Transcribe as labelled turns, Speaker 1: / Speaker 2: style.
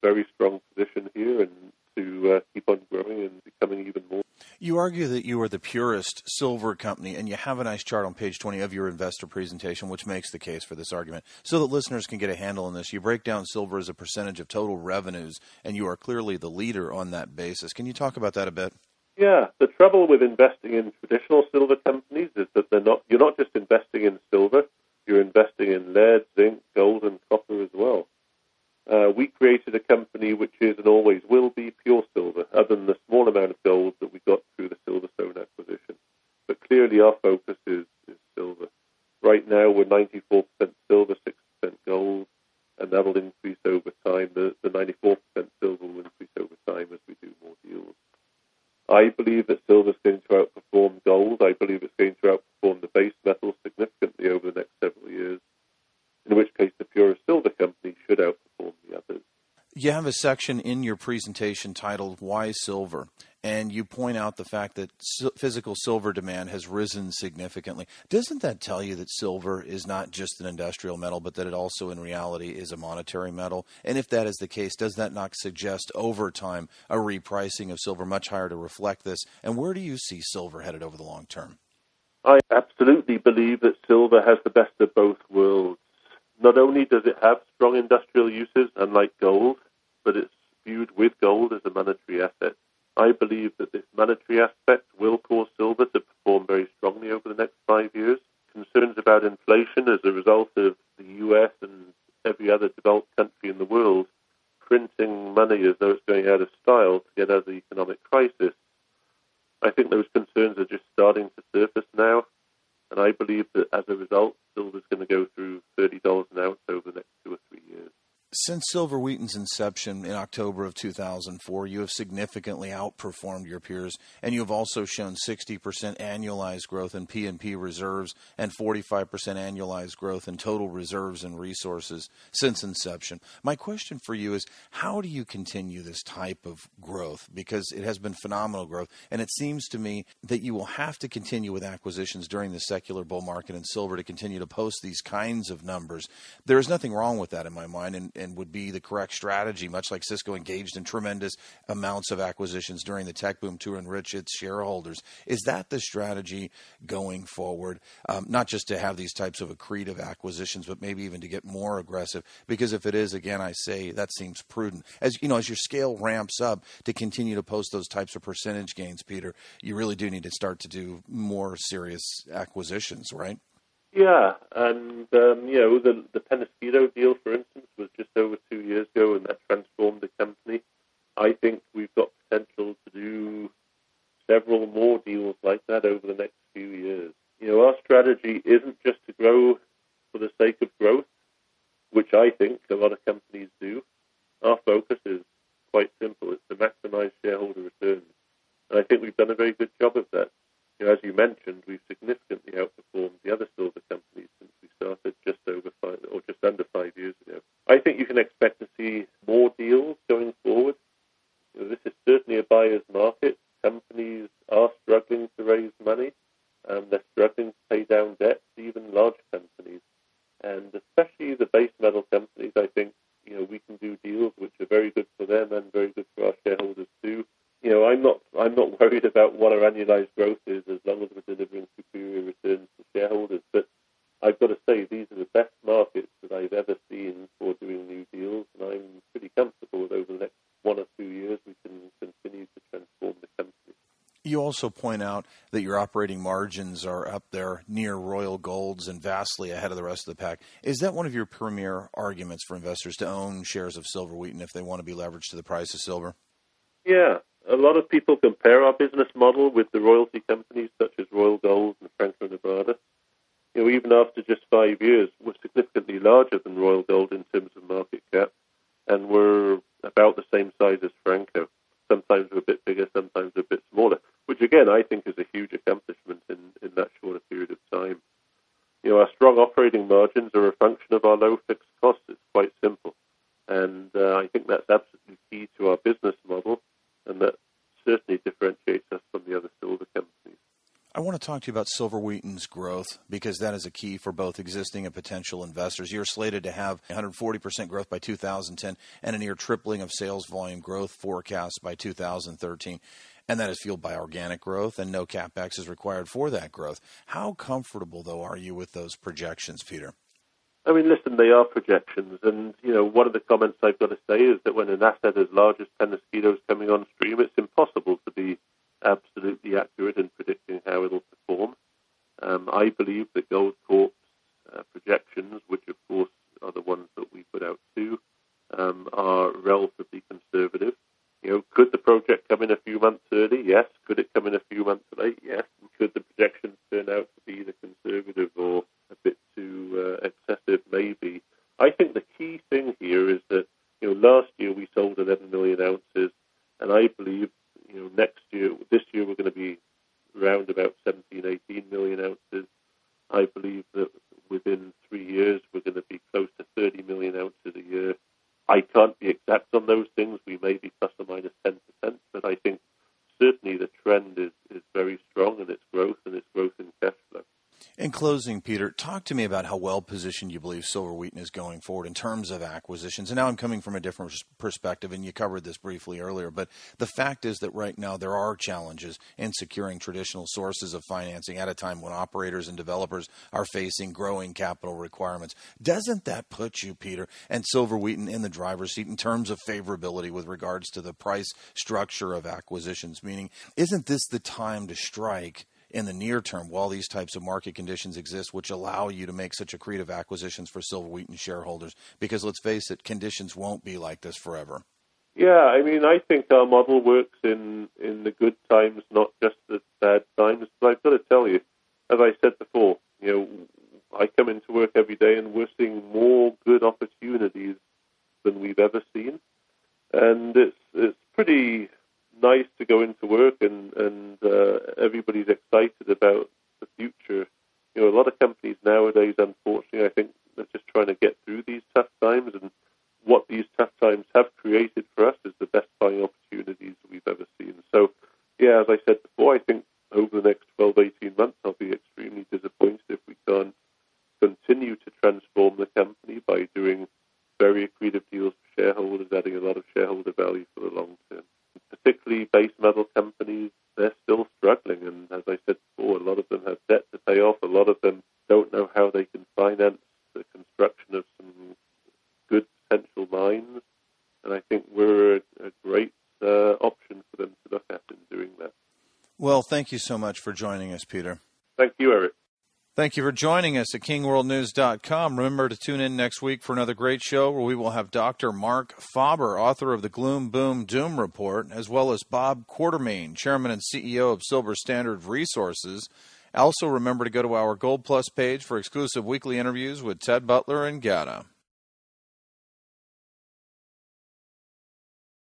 Speaker 1: very strong position here and to keep on growing and becoming even more.
Speaker 2: You argue that you are the purest silver company, and you have a nice chart on page 20 of your investor presentation, which makes the case for this argument. So that listeners can get a handle on this, you break down silver as a percentage of total revenues, and you are clearly the leader on that basis. Can you talk about that a bit?
Speaker 1: Yeah, the trouble with investing in traditional silver companies is that you're not just investing in silver, you're investing in lead, zinc, gold, and copper as well. We created a company which is and always will be pure silver, other than the small amount of gold that we got through the Silverstone acquisition. But clearly our focus is silver. Right now we're 94% silver, 6% gold, and that'll increase over time. The 94% silver will increase over time as we do more deals. I believe that silver is going to outperform gold. I believe it's going to outperform the base metals significantly over the next several years, in which case the purest silver company should outperform the others.
Speaker 2: You have a section in your presentation titled Why Silver, and you point out the fact that physical silver demand has risen significantly. Doesn't that tell you that silver is not just an industrial metal, but that it also in reality is a monetary metal? And if that is the case, does that not suggest over time a repricing of silver much higher to reflect this? And where do you see silver headed over the long term?
Speaker 1: I absolutely believe that silver has the best of both worlds. Not only does it have strong industrial uses, unlike gold, but it's viewed with gold as a monetary asset. I believe that this monetary aspect will cause silver to perform very strongly over the next 5 years. Concerns about inflation as a result of the U.S. and every other developed country in the world printing money as though it's going out of style to get out of the economic crisis. I think those concerns are just starting to surface now, and I believe that as a result, silver is going to go through $30 an ounce over the next 2 or 3 years.
Speaker 2: Since Silver Wheaton's inception in October of 2004, you have significantly outperformed your peers, and you have also shown 60% annualized growth in P&P reserves and 45% annualized growth in total reserves and resources since inception. My question for you is, how do you continue this type of growth? Because it has been phenomenal growth, and it seems to me that you will have to continue with acquisitions during the secular bull market in silver to continue to post these kinds of numbers. There is nothing wrong with that in my mind, and would be the correct strategy, much like Cisco engaged in tremendous amounts of acquisitions during the tech boom to enrich its shareholders. Is that the strategy going forward? Not just to have these types of accretive acquisitions, but maybe even to get more aggressive? Because if it is, again, I say that seems prudent. As you know, as your scale ramps up to continue to post those types of percentage gains, Peter, you really do need to start to do more serious acquisitions, right?
Speaker 1: Yeah, and the Penasquito deal, for instance, was just over 2 years ago, and that transformed the company. I think we've got potential to do several more deals like that over the next few years. Our strategy isn't just to grow for the sake of growth, which I think a lot of companies do. Our focus is quite simple. It's to maximize shareholder returns. And I think we've done a very good job of that. As you mentioned, we've significantly outperformed the other silver companies since we started just under 5 years ago. I think you can expect to see more deals going forward. This is certainly a buyer's market. Companies are struggling to raise money. They're struggling to pay down debt, even large companies. And especially the base metal companies, I think, we can do deals which are very good for them and very good for our shareholders too. I'm not worried about what our annualized growth is as long as we're delivering superior returns to shareholders. But I've got to say, these are the best markets that I've ever seen for doing new deals, and I'm pretty comfortable that over the next 1 or 2 years we can continue to transform the company.
Speaker 2: You also point out that your operating margins are up there near Royal Gold's and vastly ahead of the rest of the pack. Is that one of your premier arguments for investors to own shares of Silver Wheaton if they want to be leveraged to the price of silver?
Speaker 1: Yeah. A lot of people compare our business model with the royalty companies such as Royal Gold and Franco-Nevada. Even after just 5 years, we're significantly larger than Royal Gold in terms of market cap, and we're about the same size as Franco. Sometimes we're a bit bigger, sometimes we're a bit smaller, which again I think is a huge accomplishment in that shorter period of time. Our strong operating margins are a function of our low fixed costs. It's quite simple. And I think that's absolutely key to our business model, and that certainly differentiates us from the other silver companies.
Speaker 2: I want to to talk to you about Silver Wheaton's growth, because that is a key for both existing and potential investors. You're slated to have 140% growth by 2010 and a near tripling of sales volume growth forecast by 2013. And that is fueled by organic growth, and no CapEx is required for that growth. How comfortable, though, are you with those projections, Peter?
Speaker 1: I mean, listen, they are projections. And, one of the comments I've got to say is that when an asset as large as Peñasquito is coming on stream, it's impossible to be absolutely accurate in predicting how it'll perform. I believe that Goldcorp's projections, which of course are the ones that we put out too, are relatively conservative. Could the project come in a few months early? Yes. Could it come in a few months late? Yes. And could the projections turn out to be either conservative or a bit too excessive? Maybe. I think the key thing here is that, last year we sold 11 million ounces, and I believe, this year we're going to be around about 17, 18 million ounces. I believe that within 3 years we're going to be close to 30 million ounces a year. I can't be exact on those things. We may be plus or minus 10%, but I think certainly the trend is very strong in its growth and its growth in cash flow.
Speaker 2: In closing, Peter, talk to me about how well-positioned you believe Silver Wheaton is going forward in terms of acquisitions. And now I'm coming from a different perspective, and you covered this briefly earlier, but the fact is that right now there are challenges in securing traditional sources of financing at a time when operators and developers are facing growing capital requirements. Doesn't that put you, Peter, and Silver Wheaton in the driver's seat in terms of favorability with regards to the price structure of acquisitions? Meaning, isn't this the time to strike in the near term while these types of market conditions exist, which allow you to make such accretive acquisitions for Silver Wheaton shareholders? Because let's face it, conditions won't be like this forever.
Speaker 1: Yeah, I mean, I think our model works in the good times, not just the bad times. But I've got to tell you, as I said before, I come into work every day and we're seeing more good opportunities than we've ever seen. And it's pretty nice to go into work and everybody's excited about the future. A lot of companies nowadays, unfortunately, I think they're just trying to get through these tough times, and what these tough times have created for us is the best buying opportunities we've ever seen. So, yeah, as I said before, I think over the next 12, 18 months, I'll be extremely disappointed if we can't continue to transform the company by doing very accretive deals for shareholders, adding a lot of shareholder value for the long term. Particularly base metal companies, they're still struggling. And as I said before, a lot of them have debt to pay off. A lot of them don't know how they can finance the construction of some good potential mines. And I think we're a great option for them to look at in doing that.
Speaker 2: Well, thank you so much for joining us, Peter.
Speaker 1: Thank you, Eric.
Speaker 2: Thank you for joining us at KingWorldNews.com. Remember to tune in next week for another great show where we will have Dr. Mark Faber, author of the Gloom, Boom, Doom Report, as well as Bob Quartermain, Chairman and CEO of Silver Standard Resources. Also, remember to go to our Gold Plus page for exclusive weekly interviews with Ted Butler and Gata.